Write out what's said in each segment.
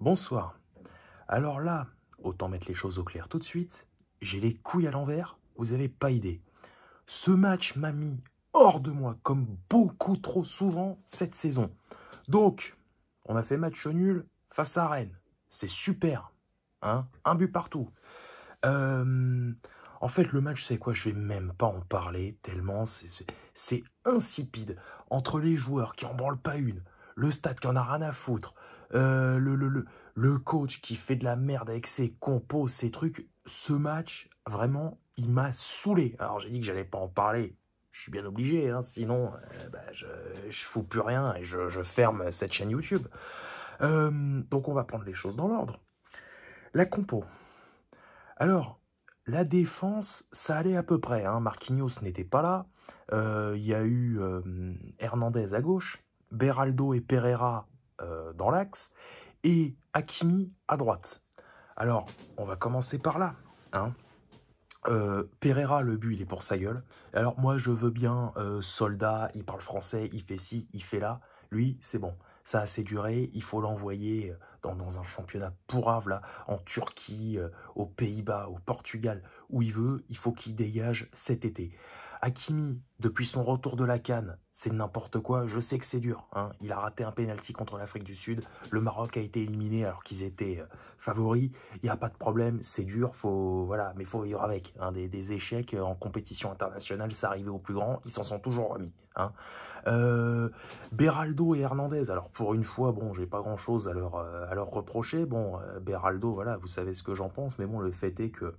Bonsoir. Alors là, autant mettre les choses au clair tout de suite. J'ai les couilles à l'envers, vous avez pas idée. Ce match m'a mis hors de moi, comme beaucoup trop souvent cette saison. Donc, on a fait match nul face à Rennes. C'est super. Hein, un but partout. Euh, En fait, le match, c'est quoi? Je vais même pas en parler tellement c'est insipide. Entre les joueurs qui en branlent pas une, le stade qui en a rien à foutre, euh, le, le, le, le coach qui fait de la merde avec ses compos, ses trucs. Ce match, vraiment, il m'a saoulé. Alors, j'ai dit que j'allais pas en parler. Je suis bien obligé, hein, sinon je fous plus rien et je ferme cette chaîne YouTube. Donc, on va prendre les choses dans l'ordre. La compo. Alors, la défense, ça allait à peu près. Hein. Marquinhos n'était pas là. Il y a eu Hernandez à gauche, Beraldo et Pereira dans l'axe, et Hakimi à droite. Alors, on va commencer par là. Hein. Pereira, le but, il est pour sa gueule. Alors, moi, je veux bien soldat, il parle français, il fait ci, il fait là. Lui, c'est bon. Ça a assez duré, il faut l'envoyer dans un championnat pourrave, là, en Turquie, aux Pays-Bas, au Portugal, où il veut, il faut qu'il dégage cet été. Hakimi, depuis son retour de la CAN, c'est n'importe quoi, je sais que c'est dur. Hein. Il a raté un pénalty contre l'Afrique du Sud, le Maroc a été éliminé alors qu'ils étaient favoris, il n'y a pas de problème, c'est dur, voilà, mais il faut vivre avec. Hein. Des échecs en compétition internationale, ça arrivait aux plus grands, ils s'en sont toujours remis. Hein. Beraldo et Hernandez, alors pour une fois, bon, j'ai pas grand chose à leur reprocher. Bon, Beraldo, voilà, vous savez ce que j'en pense, mais bon, le fait est que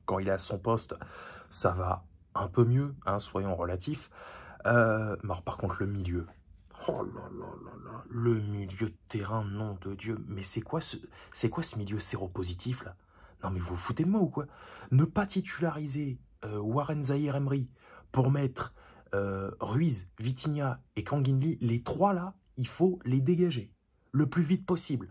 quand il est à son poste, ça va un peu mieux, hein, soyons relatifs. Mais alors, par contre, le milieu. Oh là là là là, le milieu de terrain, nom de Dieu. Mais c'est quoi ce milieu séropositif là? Non mais vous vous foutez de moi ou quoi? Ne pas titulariser Warren Zahir Emery pour mettre Ruiz, Vitinha et Kanginli, les trois là, il faut les dégager le plus vite possible.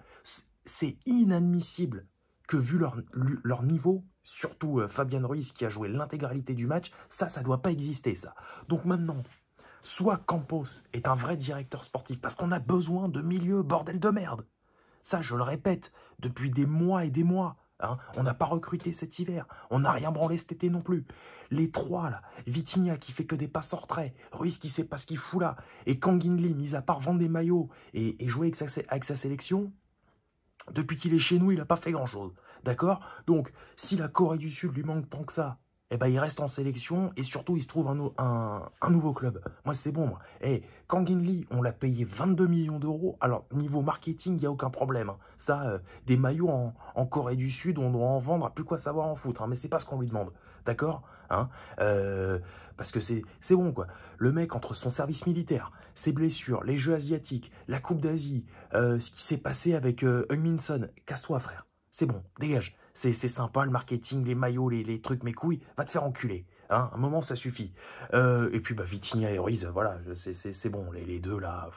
C'est inadmissible que vu leur niveau, surtout Fabian Ruiz qui a joué l'intégralité du match, ça doit pas exister ça. Donc maintenant, soit Campos est un vrai directeur sportif, parce qu'on a besoin de milieu, bordel de merde. Ça, je le répète, depuis des mois et des mois. Hein, on n'a pas recruté cet hiver. On n'a rien branlé cet été non plus. Les trois, là, Vitinha qui fait que des passes en retrait, Ruiz qui sait pas ce qu'il fout là, et Kanginli, mis à part vendre des maillots et jouer avec sa sélection, depuis qu'il est chez nous, il n'a pas fait grand-chose. D'accord? Donc, si la Corée du Sud lui manque tant que ça, eh ben, il reste en sélection et surtout, il se trouve un nouveau club. Moi, c'est bon. Moi. Kang-in Lee, on l'a payé 22 millions d'euros. Alors, niveau marketing, il n'y a aucun problème. Hein. Ça, des maillots en Corée du Sud, on doit en vendre à plus quoi savoir en foutre. Hein, mais c'est pas ce qu'on lui demande. D'accord? Hein, parce que c'est bon, quoi. Le mec, entre son service militaire, ses blessures, les Jeux asiatiques, la Coupe d'Asie, ce qui s'est passé avec Heung-min Son, casse-toi, frère. C'est bon, dégage. C'est sympa, le marketing, les maillots, les trucs, mes couilles, va te faire enculer. Hein, un moment, ça suffit. Et puis, bah, Vitinha et Ruiz, voilà, c'est bon. Les deux, là,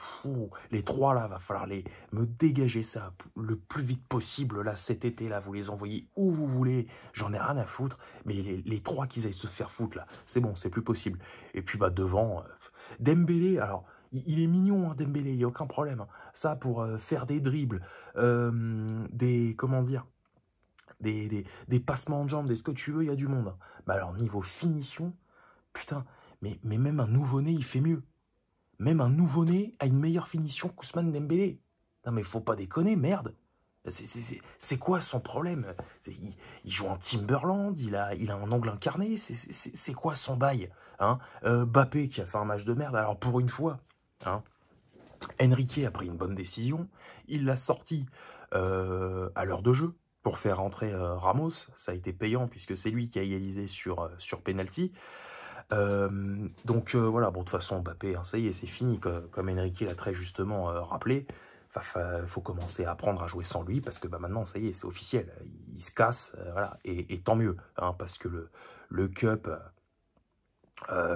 les trois, là, va falloir me dégager ça le plus vite possible, là, cet été, là, vous les envoyez où vous voulez, j'en ai rien à foutre, mais les trois qu'ils aillent se faire foutre, là, c'est bon, c'est plus possible. Et puis, bah, devant, Dembélé, alors, il est mignon, hein, Dembélé, il n'y a aucun problème. Hein. Ça, pour faire des dribbles, comment dire, des passements de jambes, des ce que tu veux, il y a du monde. Hein. Bah alors, niveau finition, putain, mais même un nouveau-né, il fait mieux. Même un nouveau-né a une meilleure finition qu'Ousmane Dembélé. Non mais faut pas déconner, merde. C'est quoi son problème? Il joue en Timberland, il a un ongle incarné, c'est quoi son bail? Hein, Bappé qui a fait un match de merde, alors pour une fois, hein, Enrique a pris une bonne décision, il l'a sorti à l'heure de jeu pour faire rentrer Ramos, ça a été payant puisque c'est lui qui a égalisé sur penalty. Donc voilà, bon de toute façon Mbappé, hein, ça y est, c'est fini, comme Enrique l'a très justement rappelé. Faut commencer à apprendre à jouer sans lui parce que bah, maintenant, ça y est, c'est officiel. Il se casse, voilà, et tant mieux, hein, parce que le Cup,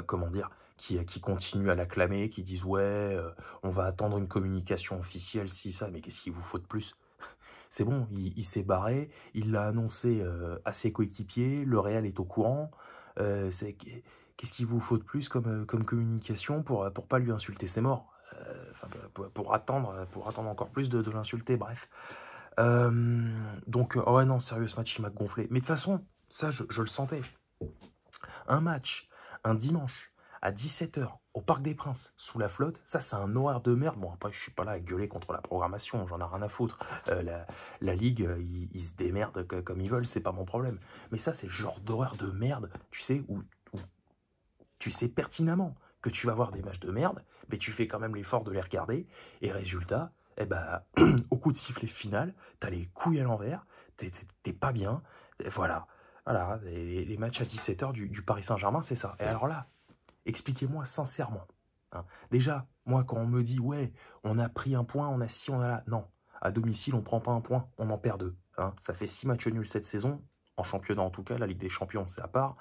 comment dire, qui continue à l'acclamer, qui disent ouais, on va attendre une communication officielle, si ça, mais qu'est-ce qu'il vous faut de plus? C'est bon, il s'est barré, il l'a annoncé à ses coéquipiers, le Real est au courant. Qu'est-ce qu'il vous faut de plus comme communication pour pas lui insulter? C'est mort. Pour attendre encore plus de l'insulter, bref. Oh ouais, non, sérieux, ce match, il m'a gonflé. Mais de toute façon, ça, je le sentais. Un match, un dimanche, à 17 h au Parc des Princes, sous la flotte, ça, c'est un horaire de merde. Bon, après, je suis pas là à gueuler contre la programmation, j'en ai rien à foutre. La Ligue, ils se démerdent comme ils veulent, c'est pas mon problème. Mais ça, c'est le genre d'horaire de merde, tu sais, où tu sais pertinemment que tu vas voir des matchs de merde, mais tu fais quand même l'effort de les regarder, et résultat, eh ben, au coup de sifflet final, t'as les couilles à l'envers, t'es pas bien, et voilà, les matchs à 17 h du Paris Saint-Germain, c'est ça. Et alors là, expliquez-moi sincèrement, hein. Déjà, moi, quand on me dit, ouais, on a pris un point, on a ci, on a là, non, à domicile, on prend pas un point, on en perd deux, hein. Ça fait 6 matchs nuls cette saison, en championnat en tout cas, la Ligue des Champions, c'est à part.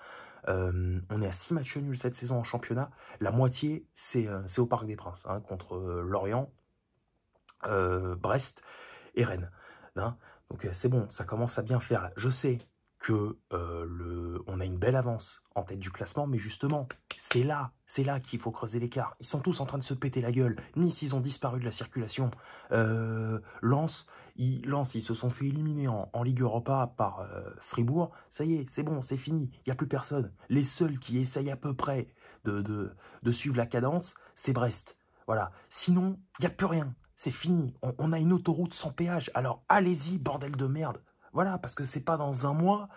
On est à 6 matchs nuls cette saison en championnat. La moitié, c'est au Parc des Princes, hein, contre Lorient, Brest et Rennes, hein. Donc c'est bon, ça commence à bien faire là. Je sais que on a une belle avance en tête du classement, mais justement, c'est là qu'il faut creuser l'écart. Ils sont tous en train de se péter la gueule. Nice, ils ont disparu de la circulation. Lens, ils se sont fait éliminer en Ligue Europa par Fribourg. Ça y est, c'est bon, c'est fini. Il n'y a plus personne. Les seuls qui essayent à peu près de suivre la cadence, c'est Brest. Voilà. Sinon, il n'y a plus rien. C'est fini. On a une autoroute sans péage. Alors allez-y, bordel de merde. Voilà, parce que c'est pas dans un mois,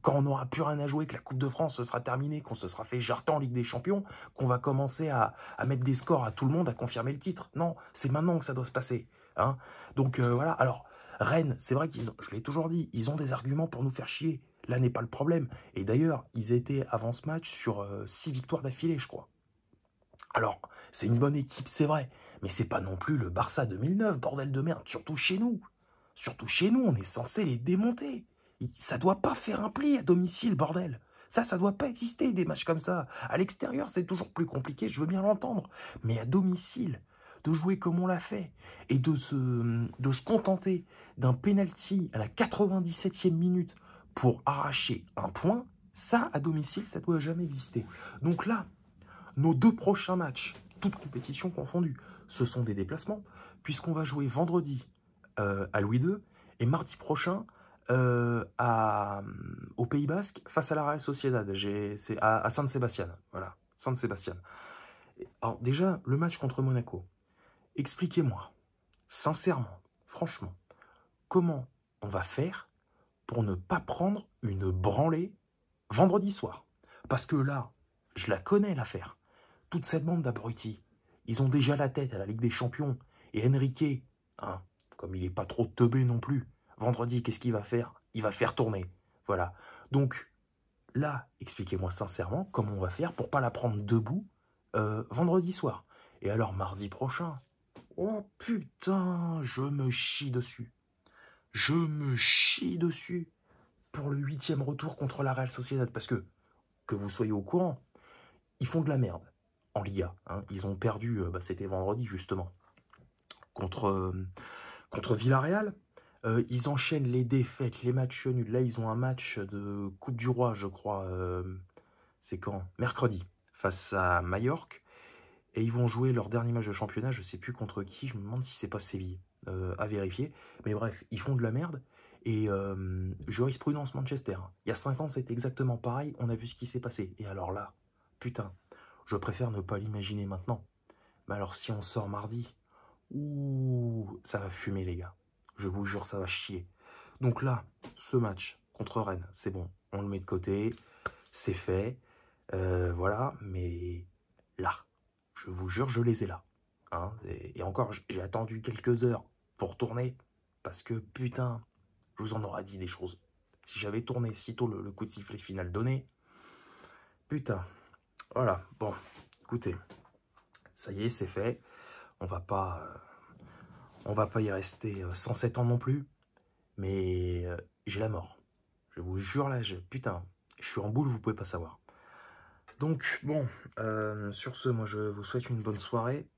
quand on n'aura plus rien à jouer, que la Coupe de France se sera terminée, qu'on se sera fait jarter en Ligue des Champions, qu'on va commencer à mettre des scores à tout le monde, à confirmer le titre. Non, c'est maintenant que ça doit se passer, hein. Donc voilà, alors Rennes, c'est vrai je l'ai toujours dit, ils ont des arguments pour nous faire chier. Là n'est pas le problème. Et d'ailleurs, ils étaient avant ce match sur 6 victoires d'affilée, je crois. Alors, c'est une bonne équipe, c'est vrai, mais c'est pas non plus le Barça 2009, bordel de merde, surtout chez nous. Surtout chez nous, on est censé les démonter. Ça doit pas faire un pli à domicile, bordel. Ça doit pas exister, des matchs comme ça. À l'extérieur, c'est toujours plus compliqué, je veux bien l'entendre. Mais à domicile, de jouer comme on l'a fait, et de se contenter d'un penalty à la 97e minute pour arracher un point, ça, à domicile, ça doit jamais exister. Donc là, nos 2 prochains matchs, toutes compétitions confondues, ce sont des déplacements, puisqu'on va jouer vendredi à Louis II et mardi prochain au Pays Basque face à la Real Sociedad. C'est à San Sebastián. Voilà, San Sebastián. Alors déjà, le match contre Monaco. Expliquez-moi, sincèrement, franchement, comment on va faire pour ne pas prendre une branlée vendredi soir? Parce que là, je la connais l'affaire. Toute cette bande d'abrutis, ils ont déjà la tête à la Ligue des Champions. Et Enrique, hein, comme il n'est pas trop teubé non plus, vendredi, qu'est-ce qu'il va faire? Il va faire tourner. Voilà. Donc, là, expliquez-moi sincèrement comment on va faire pour pas la prendre debout vendredi soir. Et alors, mardi prochain, oh putain, je me chie dessus. Je me chie dessus pour le 8e retour contre la Real Sociedad. Parce que vous soyez au courant, ils font de la merde en Liga, hein. Ils ont perdu, c'était vendredi justement, contre Villarreal. Ils enchaînent les défaites, les matchs nuls. Là, ils ont un match de Coupe du Roi, je crois. C'est quand? Mercredi, face à Majorque. Et ils vont jouer leur dernier match de championnat, je ne sais plus contre qui. Je me demande si c'est pas Séville, à vérifier. Mais bref, ils font de la merde. Et jurisprudence Manchester. Il y a 5 ans, c'était exactement pareil. On a vu ce qui s'est passé. Et alors là, putain, je préfère ne pas l'imaginer maintenant. Mais alors, si on sort mardi, ouh, ça va fumer, les gars. Je vous jure, ça va chier. Donc là, ce match contre Rennes, c'est bon. On le met de côté. C'est fait. Voilà. Mais là, je vous jure, je les ai là, hein. Et encore, j'ai attendu quelques heures pour tourner. Parce que, putain, je vous en aurais dit des choses. Si j'avais tourné sitôt le coup de sifflet final donné, putain. Voilà. Bon, écoutez. Ça y est, c'est fait. On va pas y rester 107 ans non plus. Mais j'ai la mort. Je vous jure là, putain, je suis en boule, vous pouvez pas savoir. Donc bon, sur ce, moi je vous souhaite une bonne soirée.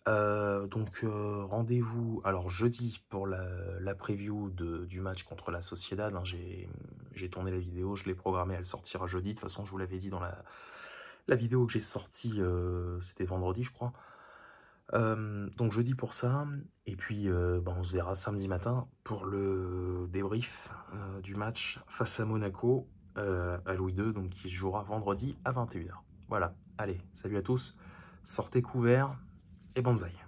Rendez-vous alors jeudi pour la preview du match contre la Sociedad, hein. J'ai tourné la vidéo, je l'ai programmée, elle sortira jeudi. De toute façon, je vous l'avais dit dans la vidéo que j'ai sortie, c'était vendredi, je crois. Donc jeudi pour ça, et puis bah, on se verra samedi matin pour le débrief du match face à Monaco à Louis II, donc qui se jouera vendredi à 21 h. Voilà, allez, salut à tous, sortez couverts et bonsaï.